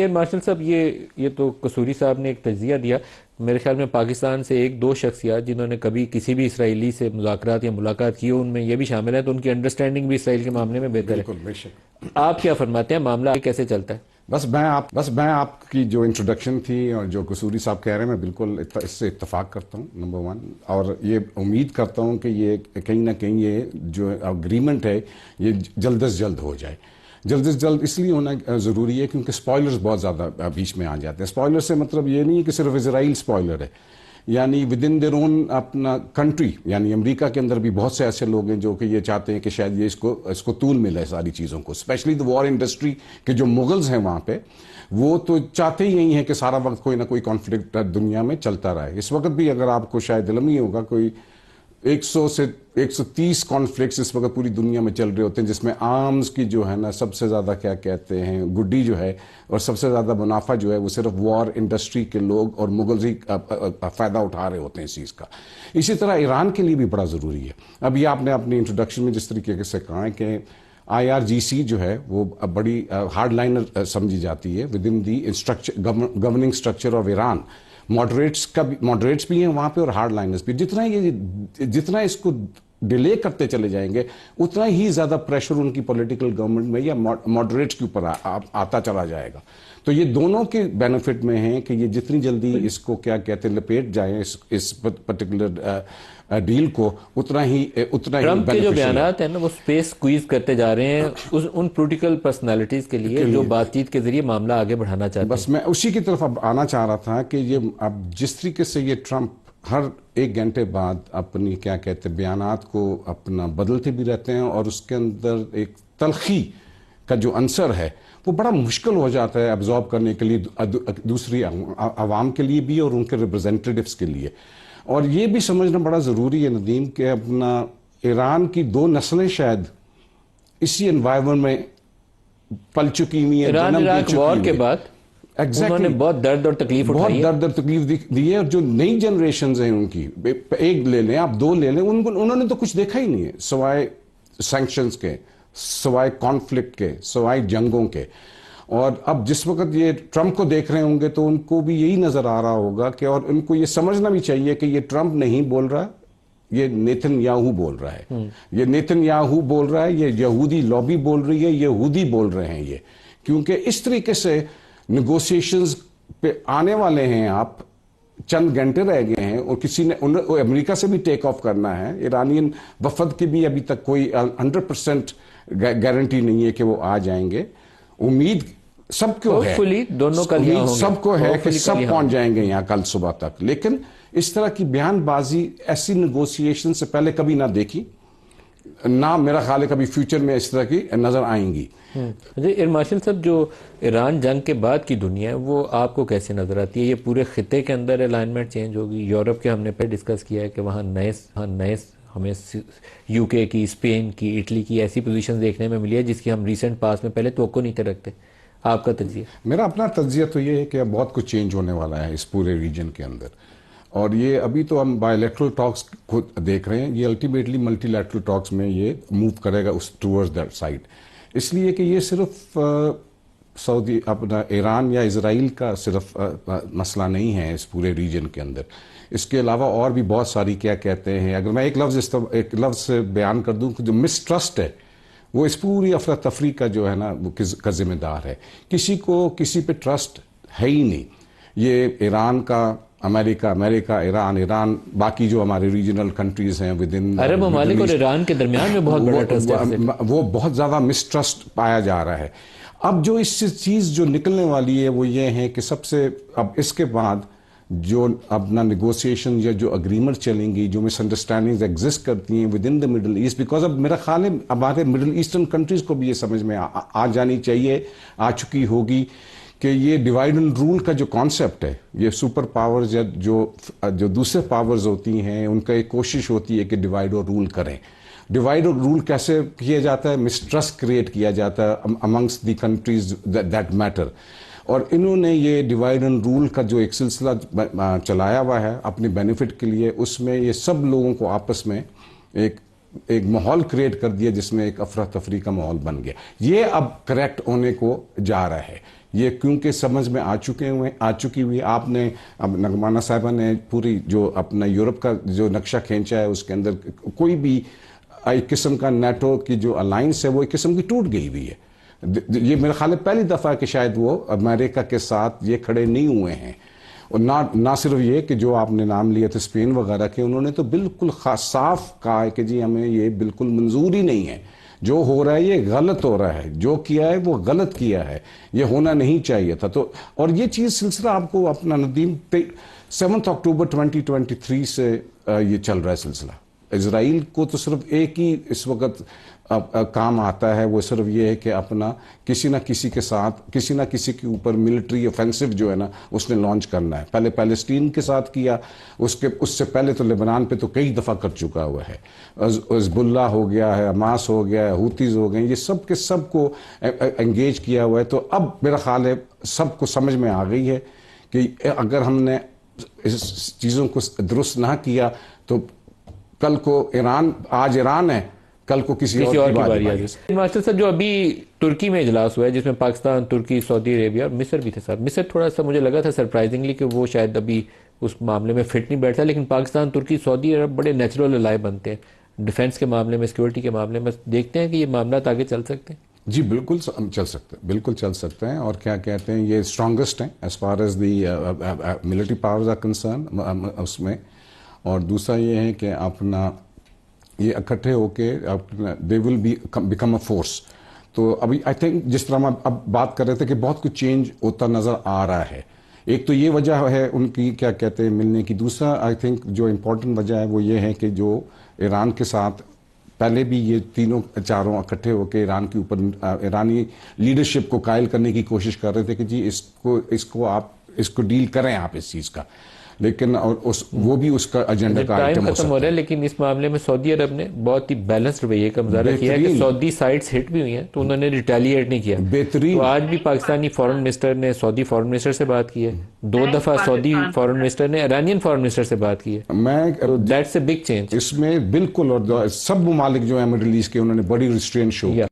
Martial صاحب، یہ تو قصوری صاحب نے ایک تجزیہ دیا. میرے خیال میں پاکستان سے ایک دو شخصیات جنہوں نے کبھی کسی بھی اسرائیلی سے مذاکرات یا ملاقات کی ہو، ان میں یہ بھی شامل ہے، تو ان کی انڈرسٹینڈنگ بھی اسرائیل کے معاملے میں بہتر ہے. بالکل، بے شک. آپ کیا فرماتے ہیں، معاملہ کیسے چلتا ہے؟ بس میں آپ کی جو انٹروڈکشن تھی اور جو قصوری صاحب کہہ رہے ہیں، میں بالکل اس سے اتفاق کرتا ہوں، نمبر ون. اور یہ امید کرتا ہوں کہ یہ کہیں نہ کہیں یہ جو اگریمنٹ ہے یہ جلد از جلد ہو جائے. جلد از جلد اس لیے ہونا ضروری ہے کیونکہ سپوائلرز بہت زیادہ بیچ میں آ جاتے ہیں. سپوائلر سے مطلب یہ نہیں ہے کہ صرف اسرائیل سپوائلر ہے، یعنی ود ان دیئر اون اپنا کنٹری، یعنی امریکہ کے اندر بھی بہت سے ایسے لوگ ہیں جو کہ یہ چاہتے ہیں کہ شاید یہ اس کو طول ملے ساری چیزوں کو. اسپیشلی دی وار انڈسٹری کے جو مغلز ہیں وہاں پہ، وہ تو چاہتے ہی یہی ہیں کہ سارا وقت کوئی نہ کوئی کانفلکٹ دنیا میں چلتا رہے. اس وقت بھی اگر آپ کو شاید علم ہی ہوگا، کوئی 100 سے 130 کانفلکٹس اس وقت پوری دنیا میں چل رہے ہوتے ہیں، جس میں آرمز کی جو ہے نا سب سے زیادہ کیا کہتے ہیں گڈی جو ہے، اور سب سے زیادہ منافع جو ہے وہ صرف وار انڈسٹری کے لوگ اور مغل ہی فائدہ اٹھا رہے ہوتے ہیں اس چیز کا. اسی طرح ایران کے لیے بھی بڑا ضروری ہے. اب یہ آپ نے اپنی انٹروڈکشن میں جس طریقے سے کہا ہے کہ IRGC جو ہے وہ بڑی ہارڈ لائنر سمجھی جاتی ہے with in the governing structure of Iran. Moderates بھی ہیں وہاں پہ اور ہارڈ لائنرز بھی. جتنا اس کو ڈیلے کرتے چلے جائیں گے اتنا ہی زیادہ پریشر ان کی پولیٹیکل گورنمنٹ میں یا ماڈریٹس کے اوپر آتا چلا جائے گا. تو یہ دونوں کے بینیفٹ میں ہیں کہ یہ جتنی جلدی اس کو کیا کہتے ہیں لپیٹ جائیں اس پرٹیکولر ڈیل کو، اتنا ہی ٹرمپ کے جو بیانات ہیں نا وہ سپیس سکویز کرتے جا رہے ہیں ان پولیٹیکل پرسنالٹیز کے لیے جو بات چیت کے ذریعے معاملہ آگے بڑھانا چاہتے ہیں. بس میں اسی کی طرف اب آنا چاہ رہا تھا کہ یہ اب جس طریقے سے یہ ٹرمپ ہر 1 گھنٹے بعد اپنی کیا کہتے ہیں بیانات کو اپنا بدلتے بھی رہتے ہیں، اور اس کے اندر ایک تلخی کا جو عنصر ہے وہ بڑا مشکل ہو جاتا ہے ابزارب کرنے کے لیے دوسری عوام کے لیے بھی اور ان کے ریپرزینٹیوز کے لیے. اور یہ بھی سمجھنا بڑا ضروری ہے ندیم کہ اپنا ایران کی 2 نسلیں شاید اسی انوائرمنٹ میں پل چکی ہوئی ہیں. ایران عراق وار کے بعد انہوں نے بہت درد اور تکلیف اٹھائی ہے، بہت درد اور تکلیف دی ہے. اور جو نئی جنریشنز ہیں ان کی، ایک لے لیں آپ، 2 لے لیں، انہوں نے تو کچھ دیکھا ہی نہیں ہے سوائے سینکشنز کے، سوائے کانفلکٹ کے، سوائے جنگوں کے. اور اب جس وقت یہ ٹرمپ کو دیکھ رہے ہوں گے تو ان کو بھی یہی نظر آ رہا ہوگا کہ، اور ان کو یہ سمجھنا بھی چاہیے کہ یہ ٹرمپ نہیں بول رہا، یہ نیتن یاہو بول رہا ہے. یہ نیتن یاہو بول رہا ہے، یہ یہودی لابی بول رہی ہے، یہودی بول رہے ہیں یہ. کیونکہ اس طریقے سے نیگوسیشنز پہ آنے والے ہیں آپ، چند گھنٹے رہ گئے ہیں اور کسی نے امریکہ سے بھی ٹیک آف کرنا ہے. ایرانین وفد کی بھی ابھی تک کوئی 100% گارنٹی نہیں ہے کہ وہ آ جائیں گے. امید سب کو ہے، دونوں کا سب کو ہے کہ سب پہنچ جائیں گے یہاں کل صبح تک. لیکن اس طرح کی بیان بازی ایسی نیگوسیشن سے پہلے کبھی نہ دیکھی، نہ میرا خیال ہے کبھی فیوچر میں اس طرح کی نظر آئیں گی. ایئر مارشل صاحب، جو ایران جنگ کے بعد کی دنیا ہے وہ آپ کو کیسے نظر آتی ہے؟ یہ پورے خطے کے اندر الائنمنٹ چینج ہوگی. یورپ کے ہم نے پہلے ڈسکس کیا ہے کہ وہاں نئے ہمیں UK کی، اسپین کی، اٹلی کی ایسی پوزیشن دیکھنے میں ملی ہے جس کی ہم ریسنٹ پاس میں پہلے توقع نہیں تھے رکھتے. آپ کا تجزیہ؟ میرا اپنا تجزیہ تو یہ ہے کہ بہت کچھ چینج ہونے والا ہے اس پورے ریجن کے اندر. اور یہ ابھی تو ہم بائی لیٹرل ٹاکس کو دیکھ رہے ہیں، یہ الٹیمیٹلی ملٹی لیٹرل ٹاکس میں یہ موو کرے گا اس ٹورڈز دیٹ سائڈ. اس لیے کہ یہ صرف سعودی اپنا ایران یا اسرائیل کا صرف مسئلہ نہیں ہے اس پورے ریجن کے اندر. اس کے علاوہ اور بھی بہت ساری کیا کہتے ہیں، اگر میں ایک لفظ سے بیان کر دوں کہ جو مسٹرسٹ ہے وہ اس پوری افراتفری کا جو ہے نا وہ کا ذمہ دار ہے. کسی کو کسی پہ ٹرسٹ ہے ہی نہیں. یہ ایران کا، امریکہ، ایران، باقی جو ہمارے ریجنل کنٹریز ہیں ود ان عرب ممالک اور ایران کے درمیان میں بہت بڑا ٹرسٹ ہے، وہ بہت زیادہ مسٹرسٹ پایا جا رہا ہے. اب جو اس چیز جو نکلنے والی ہے وہ یہ ہے کہ سب سے اب اس کے بعد جو اپنا نیگوسیشن یا جو اگریمنٹ چلیں گی، جو مس انڈرسٹینڈنگز ایگزسٹ کرتی ہیں with in the Middle East, because اب میرا خیال ہے ہمارے مڈل ایسٹرن کنٹریز کو بھی یہ سمجھ میں آ جانی چاہیے، آ چکی ہوگی کہ یہ ڈیوائڈ اینڈ رول کا جو کانسیپٹ ہے، یہ سپر پاورز یا جو دوسرے پاورز ہوتی ہیں ان کا ایک کوشش ہوتی ہے کہ ڈیوائڈ اور رول کریں. ڈیوائڈ اور رول کیسے کیا جاتا ہے؟ مسٹرسٹ کریٹ کیا جاتا ہے amongst the countries that matter. اور انہوں نے یہ ڈیوائڈ اینڈ رول کا جو ایک سلسلہ چلایا ہوا ہے اپنے بینیفٹ کے لیے، اس میں یہ سب لوگوں کو آپس میں ایک ماحول کریٹ کر دیا جس میں ایک افراتفری کا ماحول بن گیا. یہ اب کریکٹ ہونے کو جا رہا ہے یہ کیونکہ سمجھ میں آ چکی ہوئی. آپ نے اب نگمانہ صاحبہ نے پوری جو اپنا یورپ کا جو نقشہ کھینچا ہے اس کے اندر کوئی بھی ایک قسم کا نیٹو کی جو الائنس ہے وہ ایک قسم کی ٹوٹ گئی ہوئی ہے. یہ میرا خیال ہے پہلی دفعہ کہ شاید وہ امریکہ کے ساتھ یہ کھڑے نہیں ہوئے ہیں. اور نہ صرف یہ کہ جو آپ نے نام لیے تھے اسپین وغیرہ کے, انہوں نے تو بالکل صاف کہا ہے کہ جی ہمیں یہ بالکل منظور ہی نہیں ہے, جو ہو رہا ہے یہ غلط ہو رہا ہے, جو کیا ہے وہ غلط کیا ہے, یہ ہونا نہیں چاہیے تھا. تو اور یہ چیز سلسلہ آپ کو اپنا ندیم 7 اکتوبر 2023 سے یہ چل رہا ہے سلسلہ. اسرائیل کو تو صرف ایک ہی اس وقت کام آتا ہے, وہ صرف یہ ہے کہ اپنا کسی نہ کسی کے ساتھ کسی نہ کسی کے اوپر ملٹری اوفینسو جو ہے نا اس نے لانچ کرنا ہے. پہلے پیلسٹین کے ساتھ کیا, اس سے پہلے تو لبنان پہ تو کئی دفعہ کر چکا ہوا ہے. حزب اللہ ہو گیا ہے, حماس ہو گیا ہے, ہوتیز ہو گئے, یہ سب کے سب کو انگیج کیا ہوا ہے. تو اب میرا خیال ہے سب کو سمجھ میں آ گئی ہے کہ اگر ہم نے اس چیزوں کو درست نہ کیا تو کل کو آج ایران ہے, کل کو کسی اور کی باری آئے. ماسٹر صاحب جو ابھی ترکی میں اجلاس ہوا ہے جس میں پاکستان, ترکی, سعودی عربیہ اور مصر بھی تھے صاحب. مصر تھوڑا سا مجھے لگا تھا سرپرائزنگلی کہ وہ شاید ابھی اس معاملے میں فٹ نہیں بیٹھتا, لیکن پاکستان, ترکی, سعودی عرب بڑے نیچرل الائے بنتے ہیں ڈیفنس کے معاملے میں, سیکورٹی کے معاملے میں. دیکھتے ہیں کہ یہ معاملات آگے چل سکتے ہیں. جی بالکل چل سکتے ہیں, بالکل چل سکتے ہیں. اور کیا کہتے ہیں یہ اسٹرانگسٹ ہیں as far as the military powers are concerned اس میں. اور دوسرا یہ ہے کہ اپنا یہ اکٹھے ہو کے دے ول بیکم اے فورس. تو ابھی آئی تھنک جس طرح ہم اب بات کر رہے تھے کہ بہت کچھ چینج ہوتا نظر آ رہا ہے. ایک تو یہ وجہ ہے ان کی کیا کہتے ہیں ملنے کی. دوسرا آئی تھنک جو امپورٹنٹ وجہ ہے وہ یہ ہے کہ جو ایران کے ساتھ پہلے بھی یہ چاروں اکٹھے ہو کے ایران کے اوپر ایرانی لیڈرشپ کو قائل کرنے کی کوشش کر رہے تھے کہ جی اس کو ڈیل کریں آپ اس چیز کا, لیکن وہ بھی اس کا ایجنڈا کا آئٹم ہو ختم ہو رہا ہے. لیکن اس معاملے میں سعودی عرب نے بہت ہی بیلنسڈ رویے کا مظاہرہ کیا ہے کہ سعودی سائٹس ہٹ بھی ہوئی ہیں تو انہوں نے ریٹیلیٹ نہیں کیا. بہترین. تو آج بھی پاکستانی فورن منسٹر نے سعودی فورن منسٹر سے بات کی ہے, 2 دفعہ سعودی فورن منسٹر نے ایرانین فورن منسٹر سے بات کی ہے. That's a big change. اس میں بالکل, اور سب ممالک جو ہیں مڈل ایسٹ کے انہوں نے بڑی ریسٹرین شو